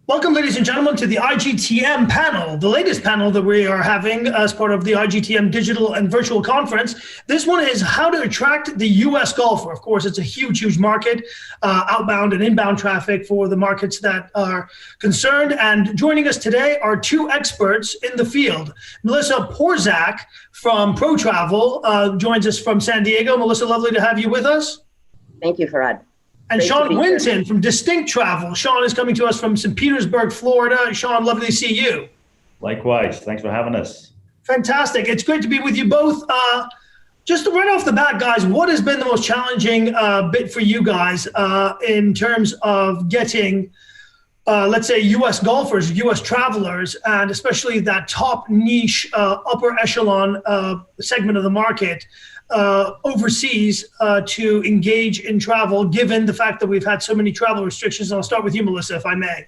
Welcome, ladies and gentlemen, to the IGTM panel, the latest panel that we are having as part of the IGTM digital and virtual conference. This one is how to attract the US golfer. Of course, it's a huge, huge market, outbound and inbound traffic for the markets that are concerned. And joining us today are two experts in the field. Melissa Porzak from Protravel joins us from San Diego. Melissa, lovely to have you with us. Thank you, Farhad. And Great Sean Winton from Distincte Travel. Sean is coming to us from St. Petersburg, Florida. Sean, lovely to see you. Likewise. Thanks for having us. Fantastic. It's great to be with you both. Just right off the bat, guys, what has been the most challenging bit for you guys in terms of getting, let's say, U.S. golfers, U.S. travelers, and especially that top niche, upper echelon segment of the market overseas to engage in travel, given the fact that we've had so many travel restrictions? And I'll start with you, Melissa, if I may.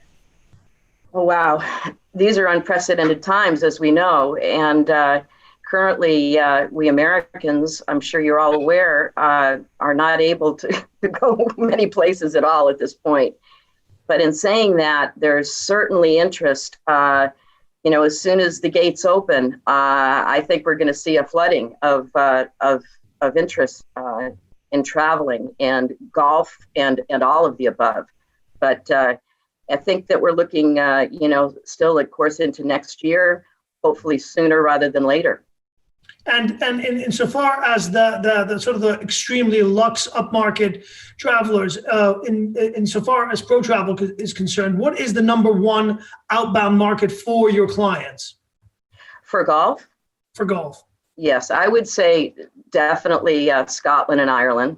Oh, wow. These are unprecedented times, as we know. And currently, we Americans, I'm sure you're all aware, are not able to go many places at all at this point. But in saying that, there's certainly interest. As soon as the gates open, I think we're going to see a flooding of interest in traveling and golf and all of the above. But I think that we're looking, still, of course, into next year, hopefully sooner rather than later. And insofar as the sort of the extremely luxe upmarket travelers, insofar as Protravel is concerned, what is the number one outbound market for your clients? For golf? For golf. Yes, I would say definitely Scotland and Ireland.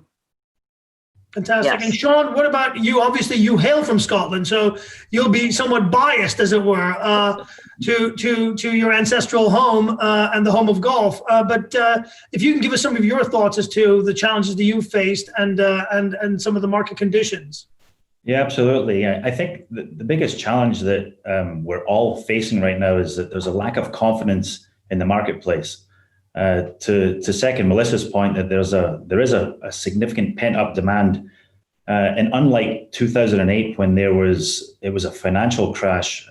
Fantastic. Yes. And Sean, what about you? Obviously, you hail from Scotland, so you'll be somewhat biased, as it were, to your ancestral home and the home of golf. But if you can give us some of your thoughts as to the challenges that you've faced and some of the market conditions. Yeah, absolutely. I think the biggest challenge that we're all facing right now is that there's a lack of confidence in the marketplace. To second Melissa's point, that there is a significant pent-up demand, and unlike 2008 when it was a financial crash,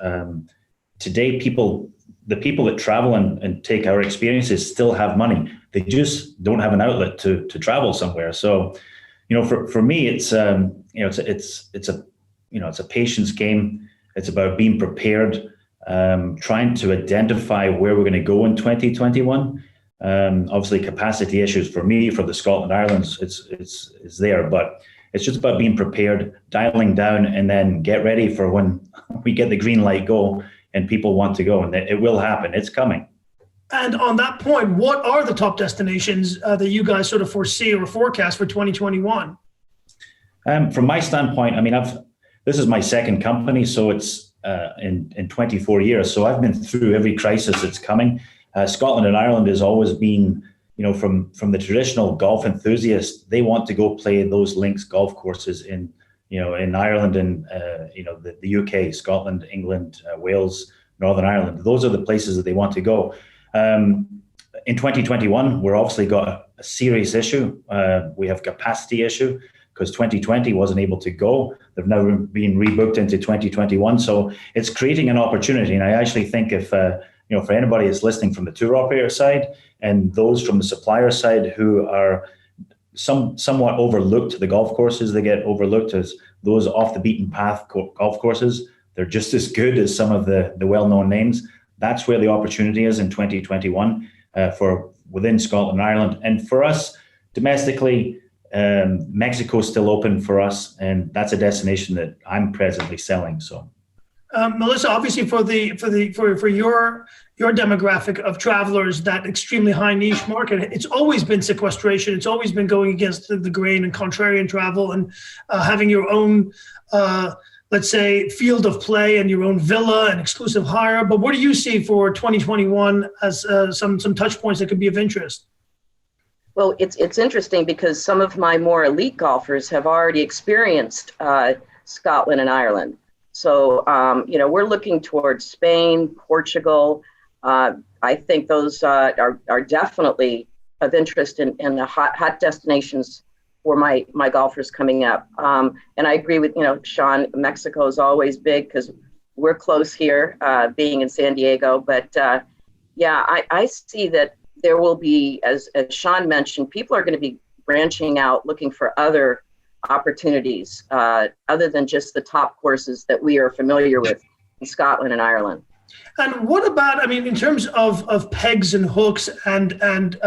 today the people that travel and take our experiences still have money. They just don't have an outlet to travel somewhere. So, for me, it's a patience game. It's about being prepared, trying to identify where we're going to go in 2021. Obviously, capacity issues for me, for the Scotland, Ireland, it's there, but it's just about being prepared, dialing down, and then get ready for when we get the green light go and people want to go, and it will happen. It's coming. And on that point, what are the top destinations that you guys sort of foresee or forecast for 2021? From my standpoint, this is my second company, so it's in 24 years. So I've been through every crisis that's coming. Scotland and Ireland has always been, from the traditional golf enthusiasts, they want to go play those links golf courses in Ireland and, the UK, Scotland, England, Wales, Northern Ireland. Those are the places that they want to go. In 2021, we're obviously got a serious issue. We have capacity issue because 2020 wasn't able to go. They've now been rebooked into 2021. So it's creating an opportunity. And I actually think if, for anybody that's listening from the tour operator side and those from the supplier side who are somewhat overlooked, the golf courses, they get overlooked as those off the beaten path golf courses. They're just as good as some of the well-known names. That's where the opportunity is in 2021 for within Scotland and Ireland. And for us domestically, Mexico's still open for us, and that's a destination that I'm presently selling. So. Melissa, obviously for your demographic of travelers, that extremely high niche market, it's always been sequestration. It's always been going against the grain and contrarian travel and having your own, let's say, field of play and your own villa and exclusive hire. But what do you see for 2021 as some touch points that could be of interest? Well, it's interesting because some of my more elite golfers have already experienced Scotland and Ireland. So, we're looking towards Spain, Portugal. I think those are definitely of interest in the hot destinations for my golfers coming up. And I agree with, Sean, Mexico is always big because we're close here, being in San Diego. But yeah, I see that there will be, as Sean mentioned, people are going to be branching out, looking for other opportunities other than just the top courses that we are familiar with in Scotland and Ireland. And what about, I mean, in terms of pegs and hooks and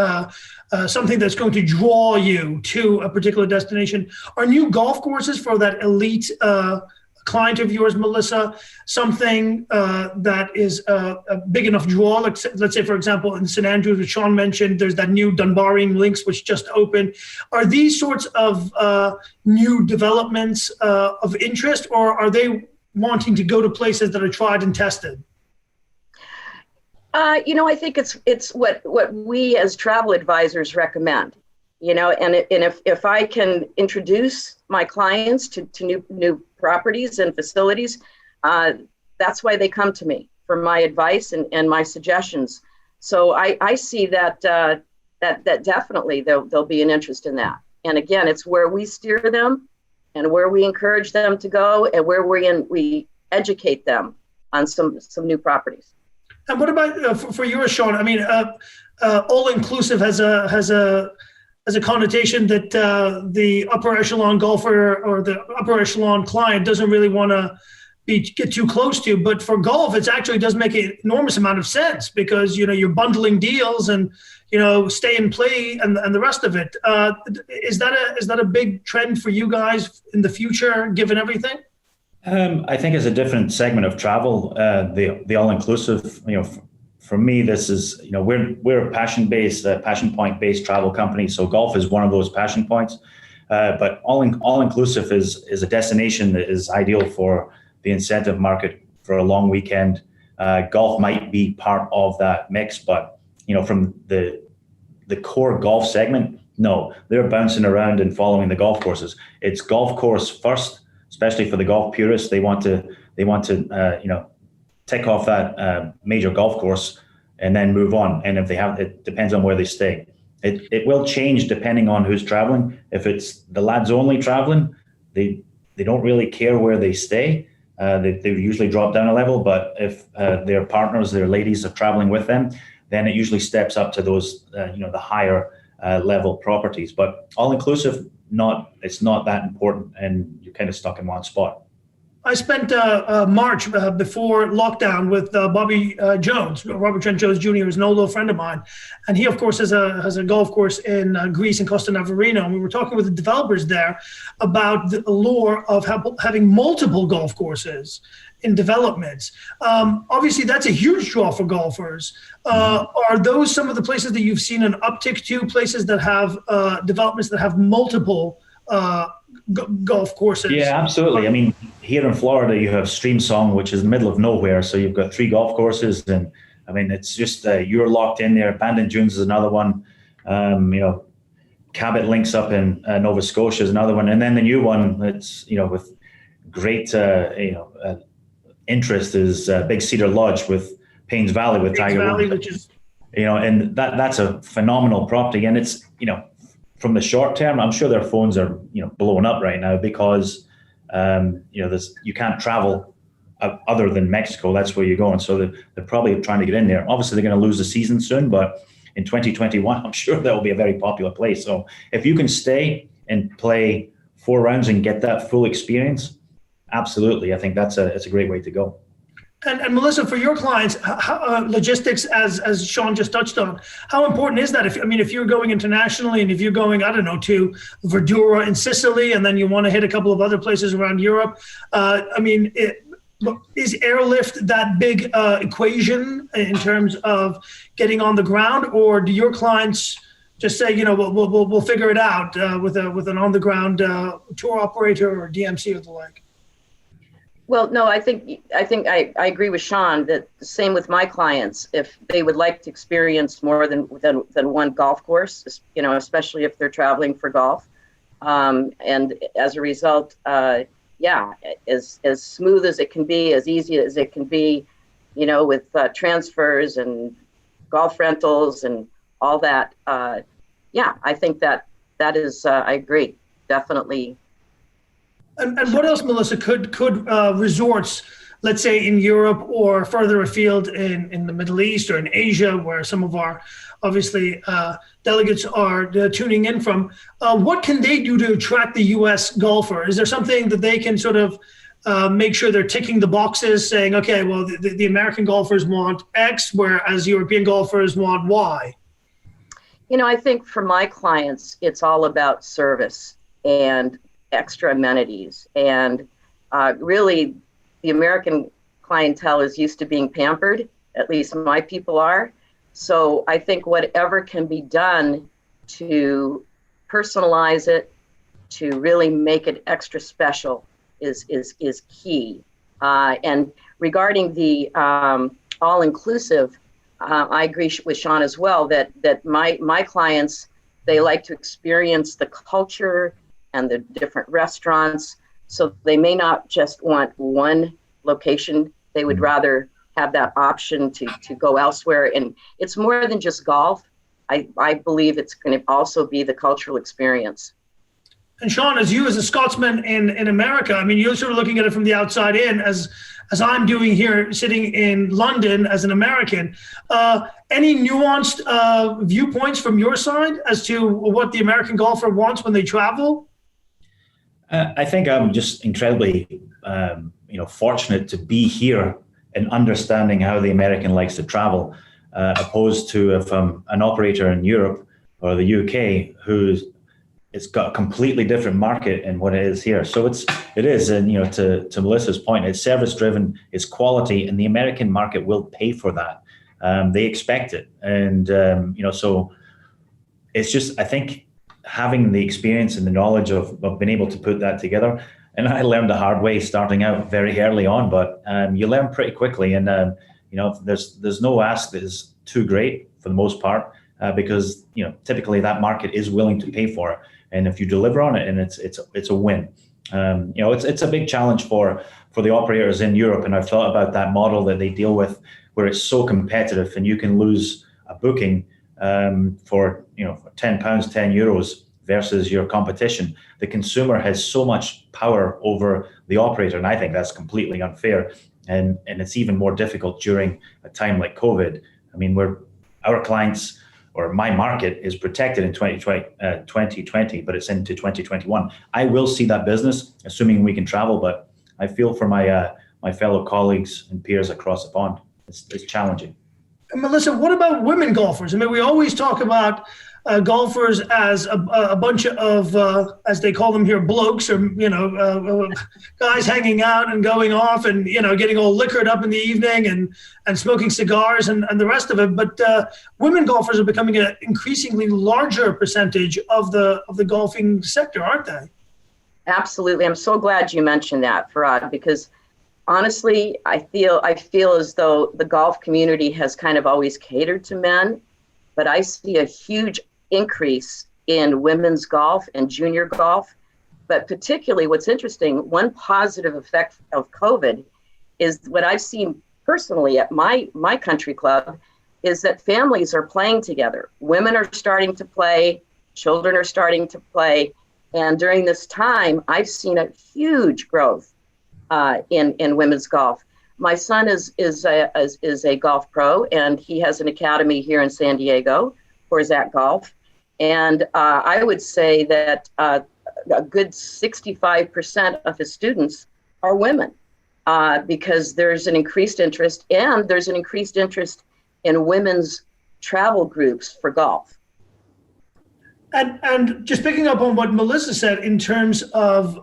something that's going to draw you to a particular destination, are new golf courses for that elite client of yours, Melissa, something that is a big enough draw? Like, let's say, for example, in St. Andrews, which Sean mentioned, there's that new IGTM Links, which just opened. Are these sorts of new developments of interest, or are they wanting to go to places that are tried and tested? I think it's what we as travel advisors recommend, and if I can introduce my clients to new properties and facilities, that's why they come to me for my advice and my suggestions. So I see that definitely there'll be an interest in that. And again, it's where we steer them and where we encourage them to go and where we educate them on some new properties. And what about for yours, Sean? I mean, all-inclusive has a connotation that the upper echelon golfer or the upper echelon client doesn't really want to get too close to. But for golf, it actually does make an enormous amount of sense because you're bundling deals and stay and play and the rest of it. Is that a big trend for you guys in the future, given everything? I think it's a different segment of travel. The all-inclusive, for me, this is, we're a passion point based travel company. So golf is one of those passion points. But all-inclusive is a destination that is ideal for the incentive market for a long weekend. Golf might be part of that mix, but from the core golf segment, no, they're bouncing around and following the golf courses. It's golf course first. Especially for the golf purists, they want to tick off that major golf course and then move on. And if they have, it depends on where they stay. It will change depending on who's traveling. If it's the lads only traveling, they don't really care where they stay. They usually drop down a level. But if their partners, their ladies are traveling with them, then it usually steps up to those the higher level properties. But all inclusive, it's not that important, and you're kind of stuck in one spot. I spent March before lockdown with Bobby Jones. Robert Trent Jones Jr. is an old friend of mine, and he, of course, has a golf course in Greece in Costa Navarino. And we were talking with the developers there about the allure of having multiple golf courses in developments. Obviously, that's a huge draw for golfers. Are those some of the places that you've seen an uptick to, places that have developments that have multiple golf courses? Yeah, absolutely. I mean, here in Florida, you have Streamsong, which is in the middle of nowhere. So you've got 3 golf courses. And I mean, it's just you're locked in there. Bandon Dunes is another one. Cabot Links up in Nova Scotia is another one. And then the new one that's, with great, interest is Big Cedar Lodge with Paynes Valley with Tiger Woods. Which is, and that's a phenomenal property. And it's, from the short term, I'm sure their phones are, blowing up right now because, you can't travel other than Mexico. That's where you're going. So they're probably trying to get in there. Obviously, they're going to lose the season soon, but in 2021, I'm sure that will be a very popular place. So if you can stay and play 4 rounds and get that full experience, absolutely. I think it's a great way to go. And Melissa, for your clients, logistics, as Sean just touched on, how important is that? If you're going internationally and if you're going, I don't know, to Verdura in Sicily, and then you want to hit a couple of other places around Europe, is airlift that big equation in terms of getting on the ground, or do your clients just say, we'll figure it out with an on the ground tour operator or DMC or the like? Well, no, I think I agree with Sean that the same with my clients. If they would like to experience more than one golf course, especially if they're traveling for golf, and as a result, as smooth as it can be, as easy as it can be, with transfers and golf rentals and all that. I think that is, I agree, definitely. And what else, Melissa, could resorts let's say in Europe or further afield in the Middle East or in Asia, where some of our obviously delegates are tuning in from. What can they do to attract the U.S. golfer? Is there something that they can sort of make sure they're ticking the boxes, saying, okay, well, the American golfers want X, whereas European golfers want Y? I think for my clients, it's all about service and extra amenities. And really, the American clientele is used to being pampered, at least my people are. So I think whatever can be done to personalize it, to really make it extra special is key. And regarding the all-inclusive, I agree with Sean as well that my clients, they like to experience the culture and the different restaurants. So they may not just want one location. They would rather have that option to go elsewhere. And it's more than just golf. I believe it's going to also be the cultural experience. And Sean, as a Scotsman in America, I mean, you're sort of looking at it from the outside in, as I'm doing here, sitting in London as an American. Any nuanced viewpoints from your side as to what the American golfer wants when they travel? I think I'm just incredibly, fortunate to be here and understanding how the American likes to travel, opposed to if I'm an operator in Europe or the UK it's got a completely different market in what it is here. So it is, and to Melissa's point, it's service driven, it's quality, and the American market will pay for that. They expect it, and so it's just, I think, having the experience and the knowledge of being able to put that together. And I learned the hard way starting out very early on, but you learn pretty quickly. And there's no ask that is too great for the most part, because typically that market is willing to pay for it. And if you deliver on it, and it's a win. It's a big challenge for the operators in Europe, and I've thought about that model that they deal with, where it's so competitive, and you can lose a booking for £10, €10 versus your competition. The consumer has so much power over the operator, and I think that's completely unfair. And it's even more difficult during a time like COVID. I mean, our clients, or my market, is protected in 2020, but it's into 2021. I will see that business, assuming we can travel, but I feel for my fellow colleagues and peers across the pond. It's challenging. And Melissa, what about women golfers? I mean, we always talk about golfers as a bunch of, as they call them here, blokes, or guys hanging out and going off and getting all liquored up in the evening and smoking cigars and the rest of it. But women golfers are becoming an increasingly larger percentage of the golfing sector, aren't they? Absolutely. I'm so glad you mentioned that, Farhad, because honestly, I feel as though the golf community has kind of always catered to men, but I see a huge increase in women's golf and junior golf. But particularly what's interesting, one positive effect of COVID is what I've seen personally at my country club is that families are playing together. Women are starting to play, children are starting to play. And during this time, I've seen a huge growth in women's golf. My son is a golf pro, and he has an academy here in San Diego, Porzak Golf. And I would say that a good 65% of his students are women, because there's an increased interest, and there's an increased interest in women's travel groups for golf. And just picking up on what Melissa said in terms of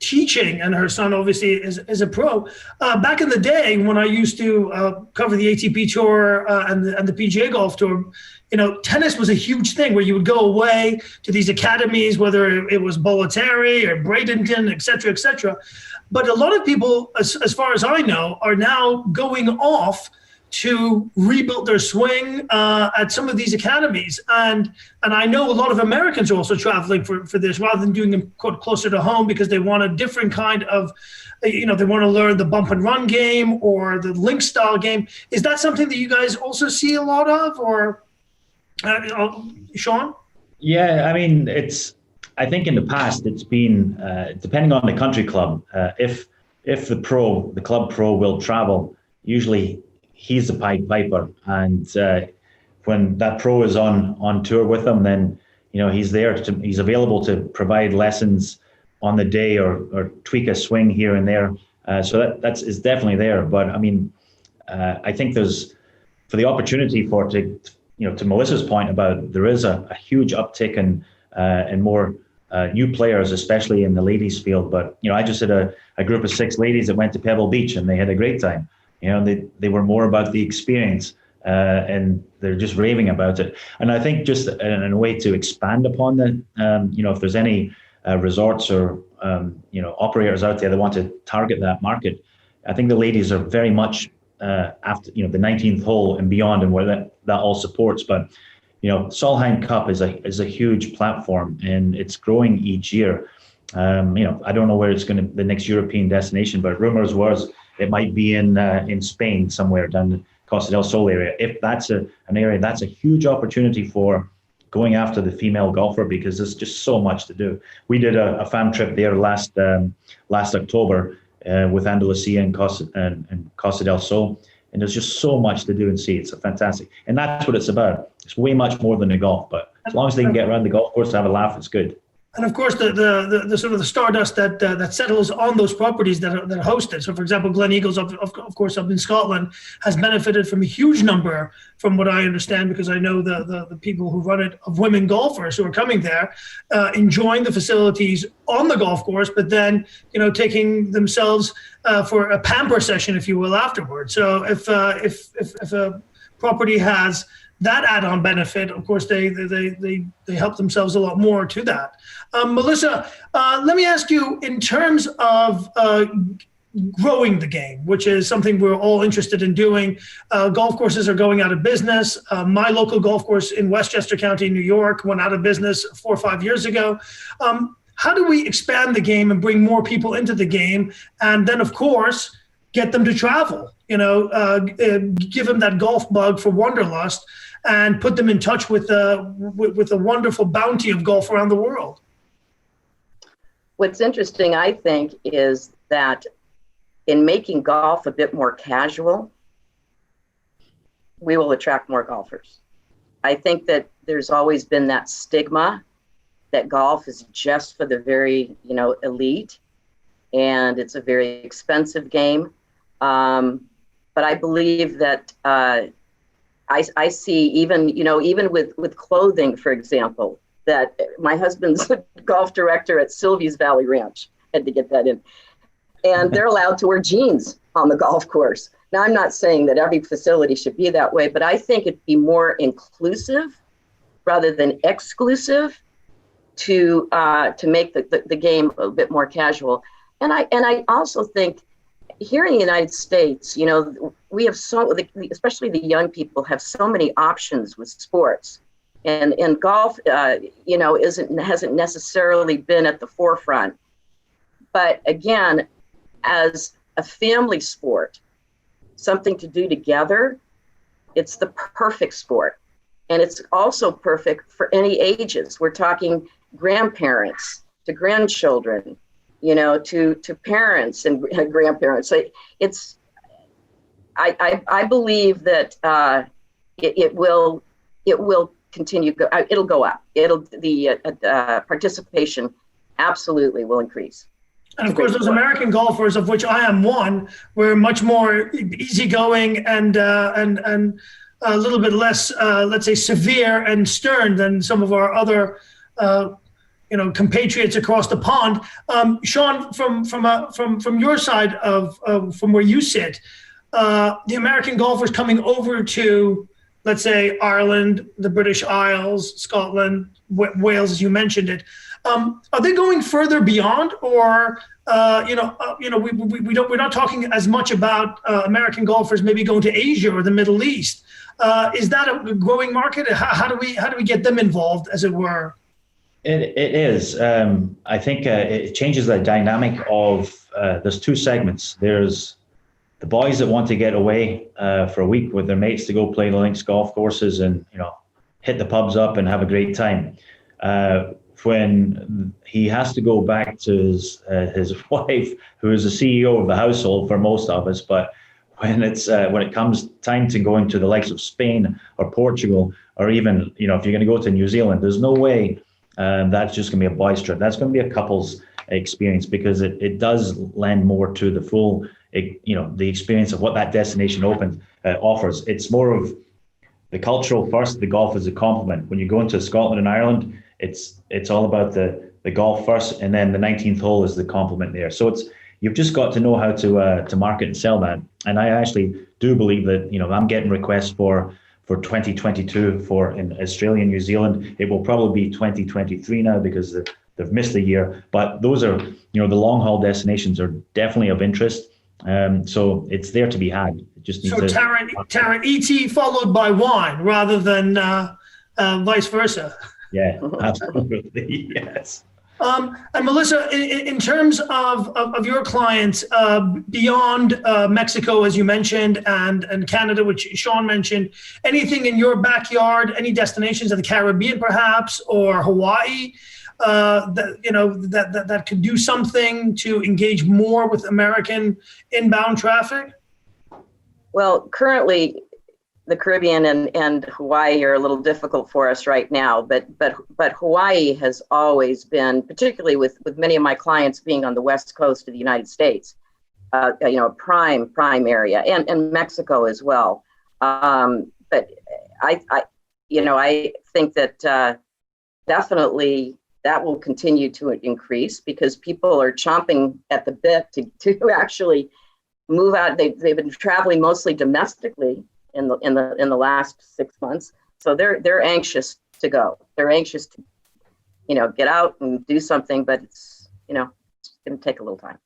teaching, and her son obviously is a pro. Back in the day when I used to cover the ATP Tour and the PGA Golf Tour, tennis was a huge thing where you would go away to these academies, whether it was Bolletary or Bradenton, et cetera, et cetera. But a lot of people, as far as I know, are now going off to rebuild their swing at some of these academies. And I know a lot of Americans are also traveling for this, rather than doing them quote closer to home, because they want a different kind of, they want to learn the bump and run game or the link style game. Is that something that you guys also see a lot of, or Sean? Yeah, I mean, I think in the past it's been, depending on the country club, if if the club pro will travel, usually he's the Pied Piper, and when that pro is on tour with them, then he's he's available to provide lessons on the day or tweak a swing here and there. So that's definitely there. But I mean, I think there's for the opportunity to Melissa's point about there is a huge uptick in more new players, especially in the ladies field. But I just had a group of 6 ladies that went to Pebble Beach and they had a great time. They were more about the experience, and they're just raving about it. And I think just in a way to expand upon that, if there's any resorts or operators out there that want to target that market, I think the ladies are very much after the 19th hole and beyond, and where that all supports. But Solheim Cup is a huge platform, and it's growing each year. I don't know where it's going to the next European destination, but rumors was it might be in Spain somewhere down the Costa del Sol area. If that's an area, that's a huge opportunity for going after the female golfer, because there's just so much to do. We did a fam trip there last October with Andalusia and Costa del Sol, and there's just so much to do and see. It's fantastic, and that's what it's about. It's way much more than the golf, but as long as they can get around the golf course and have a laugh, it's good. And of course, the sort of the stardust that settles on those properties that are hosted. So, for example, Glen Eagles, of course, up in Scotland, has benefited from a huge number, from what I understand, because I know the people who run it, of women golfers who are coming there, enjoying the facilities on the golf course, but then taking themselves for a pamper session, if you will, afterwards. So, if a property has that add-on benefit, of course, they help themselves a lot more to that. Melissa, let me ask you, in terms of growing the game, which is something we're all interested in doing. Golf courses are going out of business. My local golf course in Westchester County, New York, went out of business 4 or 5 years ago. How do we expand the game and bring more people into the game? And then, of course, get them to travel, give them that golf bug for wanderlust, and put them in touch with the wonderful bounty of golf around the world. What's interesting, I think, is that in making golf a bit more casual, we will attract more golfers. I think that there's always been that stigma that golf is just for the very, elite, and it's a very expensive game. But I believe that I see even with clothing, for example, that my husband's a golf director at Sylvia's Valley Ranch, had to get that in. And they're allowed to wear jeans on the golf course. Now, I'm not saying that every facility should be that way, but I think it'd be more inclusive rather than exclusive to make the game a bit more casual. And I also think here in the United States, we have especially the young people have so many options with sports, and golf, hasn't necessarily been at the forefront. But again, as a family sport, something to do together, it's the perfect sport, and it's also perfect for any ages. We're talking grandparents to grandchildren, to parents and grandparents. So I believe that it will continue. It'll go up. The participation absolutely will increase. And of course, those American golfers, of which I am one, were much more easygoing and a little bit less, let's say, severe and stern than some of our other compatriots across the pond. Sean, from your side from where you sit, the American golfers coming over to, let's say, Ireland, the British Isles, Scotland, Wales, as you mentioned it, are they going further beyond, or we're not talking as much about American golfers maybe going to Asia or the Middle East? Is that a growing market? How do we get them involved, as it were? It is. I think it changes the dynamic of, there's 2 segments. There's the boys that want to get away for a week with their mates to go play the links golf courses and, hit the pubs up and have a great time. when he has to go back to his wife, who is the CEO of the household for most of us. But when it comes time to go into the likes of Spain or Portugal, or even, if you're going to go to New Zealand, there's no way that's just going to be a boys trip. That's going to be a couple's experience, because it does lend more to the full, the experience of what that destination offers. It's more of the cultural first, the golf is a complement. When you go into Scotland and Ireland, it's all about the golf first, and then the 19th hole is the complement there. So you've just got to know how to market and sell that. And I actually do believe that, I'm getting requests for 2022 in Australia and New Zealand. It will probably be 2023 now, because they've missed a year. But those are, the long haul destinations are definitely of interest. So it's there to be had. It just needs Tarrant, ET followed by wine rather than vice versa. Yeah, absolutely. Yes. And Melissa, in terms of your clients beyond Mexico, as you mentioned, and Canada, which Sean mentioned, anything in your backyard, any destinations in the Caribbean perhaps, or Hawaii, that could do something to engage more with American inbound traffic? Well, currently, the Caribbean and Hawaii are a little difficult for us right now, but Hawaii has always been, particularly with many of my clients being on the west coast of the United States, a prime area, and Mexico as well. But I think that definitely that will continue to increase, because people are chomping at the bit to actually move out. They've been traveling mostly domestically in the last 6 months, so they're anxious to go. They're anxious to get out and do something, but it's going to take a little time.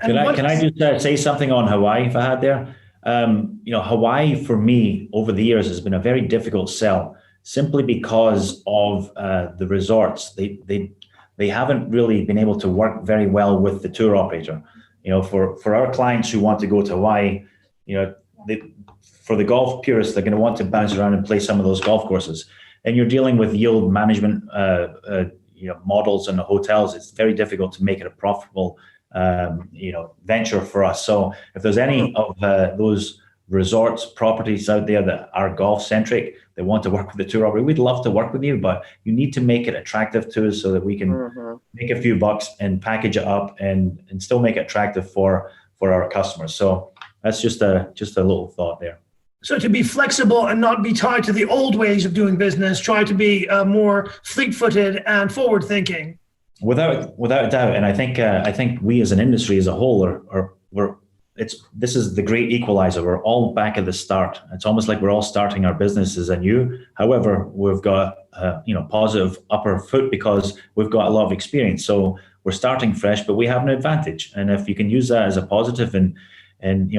Can I just say something on Hawaii, Farhad, there? Hawaii for me over the years has been a very difficult sell, simply because of the resorts. They haven't really been able to work very well with the tour operator. For our clients who want to go to Hawaii, for the golf purists, they're going to want to bounce around and play some of those golf courses. And you're dealing with yield management, models and the hotels. It's very difficult to make it a profitable, venture for us. So if there's any of those resorts, properties out there that are golf centric, they want to work with the tour operator, we'd love to work with you, but you need to make it attractive to us so that we can make a few bucks and package it up and still make it attractive for our customers. So that's just a little thought there. So to be flexible and not be tied to the old ways of doing business, try to be more fleet-footed and forward-thinking. Without a doubt, and I think we as an industry as a whole this is the great equalizer. We're all back at the start. It's almost like we're all starting our businesses anew. However, we've got positive upper foot because we've got a lot of experience. So we're starting fresh, but we have an advantage. And if you can use that as a positive and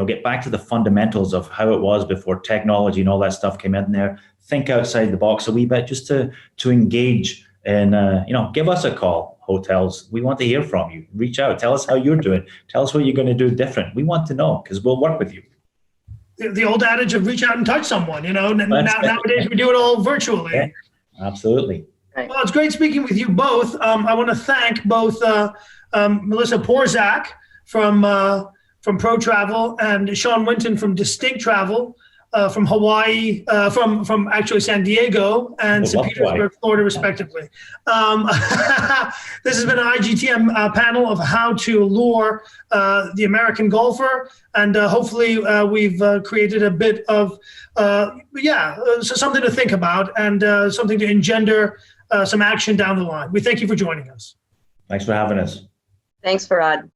get back to the fundamentals of how it was before technology and all that stuff came in there, think outside the box a wee bit just to engage and give us a call. Hotels, we want to hear from you. Reach out, tell us how you're doing, tell us what you're going to do different. We want to know, because we'll work with you. The old adage of reach out and touch someone, nowadays we do it all virtually. Yeah, absolutely. Well, it's great speaking with you both. I want to thank both Melissa Porzak from Protravel and Sean Winton from Distincte Travel from Hawaii, from actually San Diego and St. Petersburg, Florida, respectively. This has been an IGTM panel of how to lure the American golfer, and hopefully we've created a bit of, something to think about and something to engender some action down the line. We thank you for joining us. Thanks for having us. Thanks, Farhad.